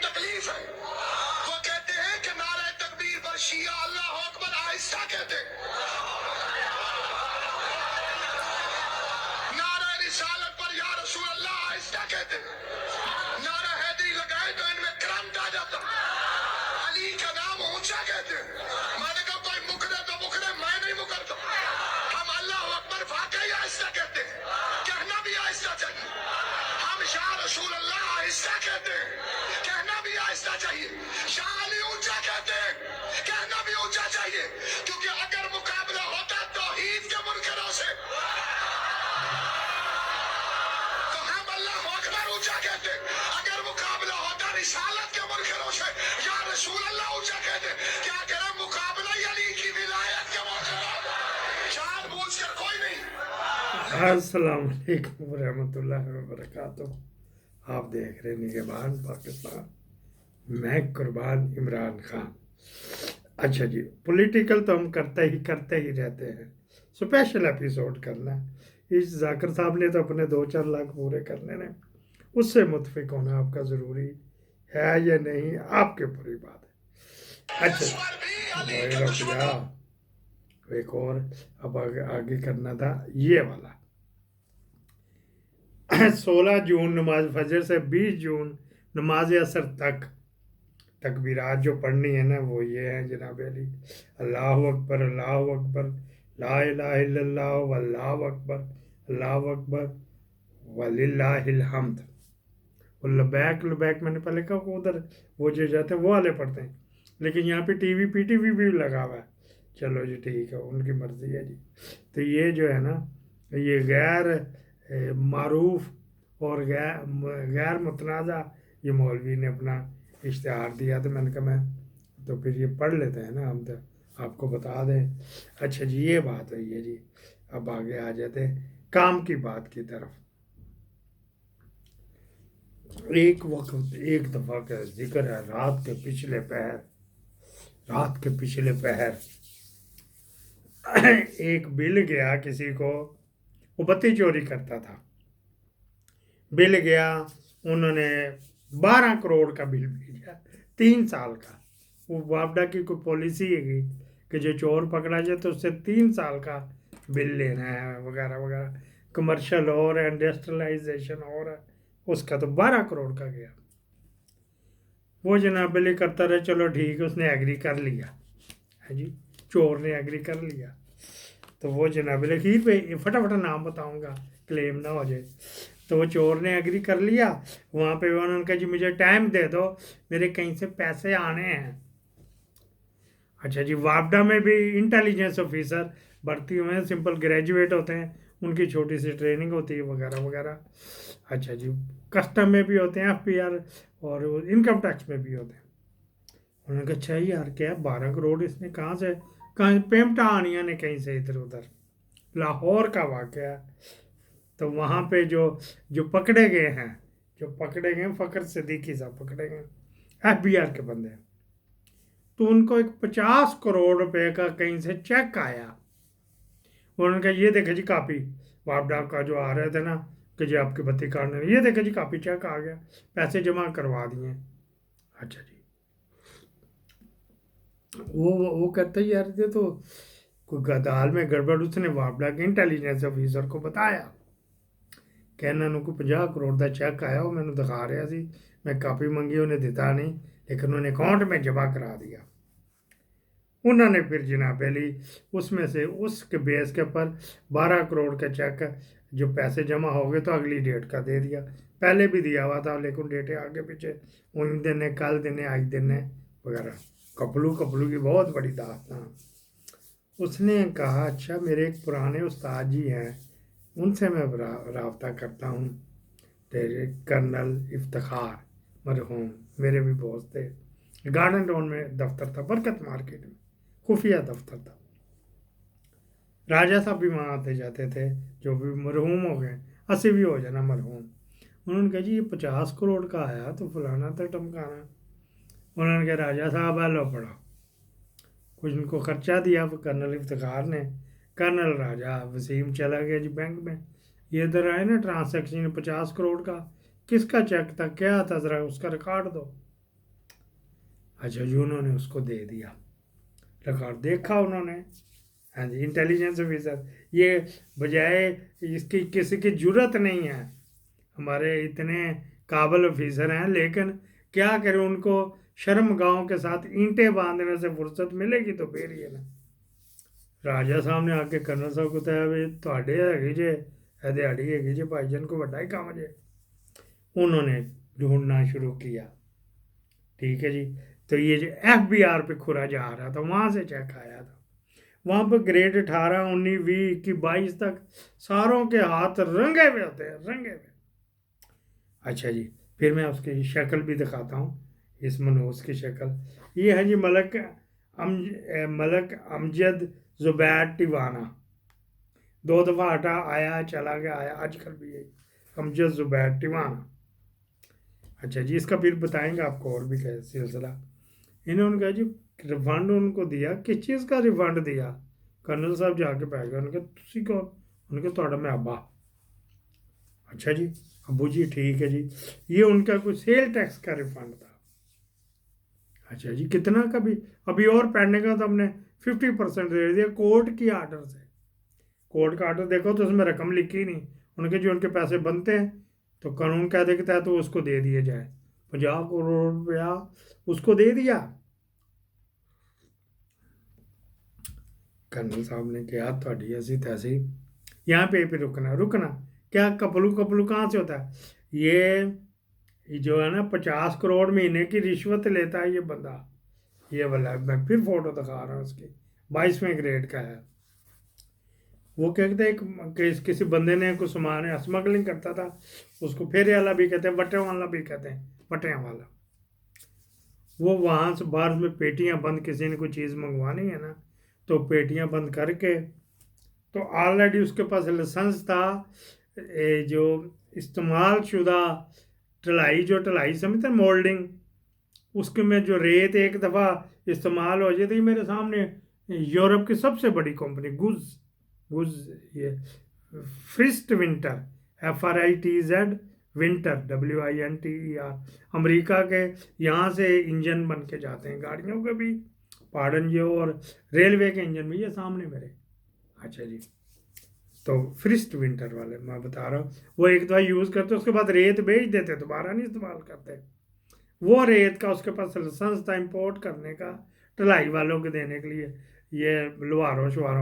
तकलीफ है। वो कहते हैं कि नारे तकबीर पर शिया अल्लाह अकबर आहिस्ता कहते हैं, नारा रिसालत पर या रसूल अल्लाह आहिस्ता कहते हैं, नारा हैदरी लगाए तो इनमें करंट आ जाता, अली का नाम ऊंचा कहते हैं। मैंने कहा कोई मुकरे तो मुकरे, मैं नहीं मुकरता। हम अल्लाह अकबर वाकई आहिस्ता कहते हैं, कहना भी आहिस्ता चाहिए। हम शाह रसूल अल्लाह आहिस्ता कहते हैं, कहना भी आहिस्ता चाहिए। शाह अली ऊंचा कहते हैं, कहना भी ऊंचा चाहिए, क्योंकि अगर मुकाबला होता तौहीद के मुनकरों से तो हम अल्लाह अकबर ऊंचा कहते, अगर मुकाबला होता रिसालत के मुनकरों से या रसूल अल्लाह ऊंचा कहते। क्या करें, मुकाबला ही अली की विलायत के मुनकरों, जान बूझ कर कोई नहीं। अस्सलाम वालेकुम रहमतुल्लाहि व बरकातुहू। आप देख रहे हैं निगहबान पाकिस्तान, मैं कुर्बान इमरान खान। अच्छा जी, पॉलिटिकल तो हम करते ही रहते हैं। स्पेशल एपिसोड करना है, इस जाकिर साहब ने तो अपने 2-4 लाख पूरे करने ने, उससे मुतफिक होना आपका ज़रूरी है या नहीं, आपके ऊपर ही बात है। अच्छा एक और अब आगे करना था ये वाला 16 जून नमाज फजर से 20 जून नमाज असर तक तकबीरात जो पढ़नी है ना, वो ये है जनाब अली, अल्लाह अकबर ला इलाहा इल्लल्लाह वल्लाहु अकबर वलिल्लाहिल हम्द। और लबैक लबैक मैंने पहले कहा उधर वो जो जाते हैं वो वाले पढ़ते हैं, लेकिन यहाँ पे टीवी पीटीवी भी लगा हुआ है। चलो जी ठीक है, उनकी मर्जी है जी। तो ये जो है ना, ये गैर मारूफ और गैर मुतनाज़ा ये मौलवी ने अपना इश्तिहार दिया, तो मैंने कहा मैं तो फिर ये पढ़ लेते हैं ना, हम तो आपको बता दें। अच्छा जी, ये बात है ये जी। अब आगे आ जाते हैं काम की बात की तरफ। एक वक्त एक दफ़ा का जिक्र है, रात के पिछले पहर एक बिल गया किसी को, वो बत्ती चोरी करता था, बिल गया, उन्होंने 12 करोड़ का बिल भेजा 3 साल का। वो वापडा की कोई पॉलिसी है कि जो चोर पकड़ा जाए तो उससे 3 साल का बिल लेना है वगैरह वगैरह, कमर्शियल और इंडस्ट्रियलाइजेशन और उसका तो 12 करोड़ का गया। वो जनाब बिल करता रहे, चलो ठीक है, उसने एग्री कर लिया है जी, चोर ने एग्री कर लिया। तो वो जनाब अखीर पे फटाफट नाम बताऊंगा, क्लेम ना हो जाए। तो वो चोर ने एग्री कर लिया, वहाँ पे उन्होंने कहा जी मुझे टाइम दे दो, मेरे कहीं से पैसे आने हैं। अच्छा जी, वापडा में भी इंटेलिजेंस ऑफिसर भर्ती हुए हैं, सिंपल ग्रेजुएट होते हैं, उनकी छोटी सी ट्रेनिंग होती है वगैरह वगैरह। अच्छा जी, कस्टम में भी होते हैं, FPR, और इनकम टैक्स में भी होते हैं। उन्होंने कहा अच्छा यार क्या 12 करोड़ इसने कहाँ पेमटा आनिया ने कहीं से इधर उधर। लाहौर का वाक़या। तो वहाँ पे जो पकड़े गए फ़खर सिद्दीकी साहब पकड़े गए, FBR के बंदे। तो उनको एक 50 करोड़ रुपए का कहीं से चेक आया। उन्होंने कहा ये देखे जी कापी, वापडा का जो आ रहे थे ना कि जी आपकी बत्ती काटने, ये देखे जी कापी, चेक आ गया, पैसे जमा करवा दिए। अच्छा जी, वो कहते ही यार ये तो कोई गदाल में गड़बड़। उसने वापडा के इंटेलिजेंस ऑफिसर को बताया, कहना उनको 50 करोड़ का चेक आया, वो मैंने दिखा रहा सी, मैं कापी मंगी, उन्हें दिता नहीं, लेकिन उन्होंने अकाउंट में जमा करा दिया। उन्होंने फिर जनाब अली उसमें से उसके बेस के ऊपर 12 करोड़ का चेक जो पैसे जमा हो गए तो अगली डेट का दे दिया। पहले भी दिया हुआ था, लेकिन डेटें आगे पीछे, उन दिन कल दिन आज दिन वगैरह। कपलू की बहुत बड़ी दास्तान। उसने कहा अच्छा मेरे एक पुराने उस्ताद जी हैं, उनसे मैं राब्ता करता हूँ, तेरे कर्नल इफ्तिखार मरहूम, मेरे भी बॉस थे, गार्डन टाउन में दफ्तर था, बरकत मार्केट में खुफिया दफ्तर था। राजा साहब भी वहाँ आते जाते थे, जो भी मरहूम हो गए, 80 भी हो जाना मरहूम। उन्होंने कहा जी ये 50 करोड़ का आया तो फलाना तक टमकाना। उन्होंने कहा राजा साहब लो पढ़ो, कुछ उनको खर्चा दिया कर्नल इफ्तिखार ने। कर्नल राजा वसीम चला गया जी बैंक में, ये इधर आए ना ट्रांसैक्शन 50 करोड़ का, किसका चेक था क्या था, ज़रा उसका रिकॉर्ड दो। अच्छा जी, उन्होंने उसको दे दिया रिकॉर्ड, देखा उन्होंने। हाँ जी, इंटेलिजेंस ऑफिसर, ये बजाय इसकी किसी की जरूरत नहीं है, हमारे इतने काबिल ऑफिसर हैं, लेकिन क्या करें, उनको शर्म गांव के साथ ईंटें बांधने से फुर्सत मिलेगी तो फिर ये ना। राजा साहब ने आके कर्नल साहब को बताया भी ਤੁਹਾਡੇ ਹੈਗੀ ਜੇ ਇਹ ਦਿਹਾੜੀ ਹੈਗੀ ਜੇ ਭਾਈजान को ਵੱਡਾ ही काम जे। उन्होंने ढूंढना शुरू किया। ठीक है जी। तो ये जो FBR पे खुरा जा रहा था वहां से चेक आया था, वहां पर ग्रेड 18, 19, 20, 21, 22 तक सारों के हाथ रंगे हुए होते हैं, रंगे हुए। अच्छा जी, फिर मैं उसकी शक्ल भी दिखाता हूँ, इस मनोज की शक्ल। ये है जी मलक अमजद जुबैर टिवाना, 2 दफ़ा हटा आया चला गया, आया आजकल भी यही अमजद जुबैर टिवाना। अच्छा जी, इसका फिर बताएंगे आपको और भी क्या सिलसिला। इन्होंने कहा जी रिफंड उनको दिया, किस चीज़ का रिफंड दिया? कर्नल साहब जाके पै गए, उनके तुसी कौन? उनके थोड़ा मैं अब्बा। अच्छा जी, अबू जी ठीक है जी, ये उनका कोई सेल टैक्स का रिफंड था। अच्छा जी, कितना का भी अभी और पेंडिंग का, तो हमने 50% दे दिया कोर्ट की आर्डर से। कोर्ट का आर्डर देखो तो उसमें रकम लिखी नहीं, उनके जो उनके पैसे बनते हैं तो कानून क्या देखता है तो उसको दे दिए जाए, 50 करोड़ रुपया उसको दे दिया। कर्नल साहब ने कहा थोड़ी ऐसी तैसी, यहाँ पे रुकना रुकना, क्या कपलू कपलू कहाँ से होता है? ये जो है ना 50 करोड़ महीने की रिश्वत लेता है ये बंदा, ये वाला मैं फिर फोटो दिखा रहा हूँ उसकी, 22वें ग्रेड का है। वो कहते हैं किसी बंदे ने कुछ सामान स्मगलिंग करता था, उसको फेरे वाला भी कहते हैं, वटे वाला भी कहते हैं, वटिया वाला। वो वहाँ से बाहर में पेटियां बंद, किसी ने कोई चीज़ मंगवानी है ना तो पेटियां बंद करके, तो ऑलरेडी उसके पास लाइसेंस था, जो इस्तेमाल शुदा ढलाई, जो ढलाई समझते हैं मोल्डिंग, उसके में जो रेत एक दफ़ा इस्तेमाल हो जाती, मेरे सामने यूरोप की सबसे बड़ी कंपनी गुज गुज ये Fritz Winter, FRITZ Winter, WINTER, America के, यहाँ से इंजन बन के जाते हैं गाड़ियों के भी, पहाड़न जो, और रेलवे के इंजन भी, ये सामने मेरे। अच्छा जी, तो फ्रिस्ट विंटर वाले मैं बता रहा हूँ, वो एक दफ़ा यूज़ करते उसके बाद रेत बेच देते, दोबारा नहीं इस्तेमाल करते। वो रेत का उसके पास लाइसेंस था इंपोर्ट करने का, ढलाई वालों के देने के लिए, ये लुहारों शुहारों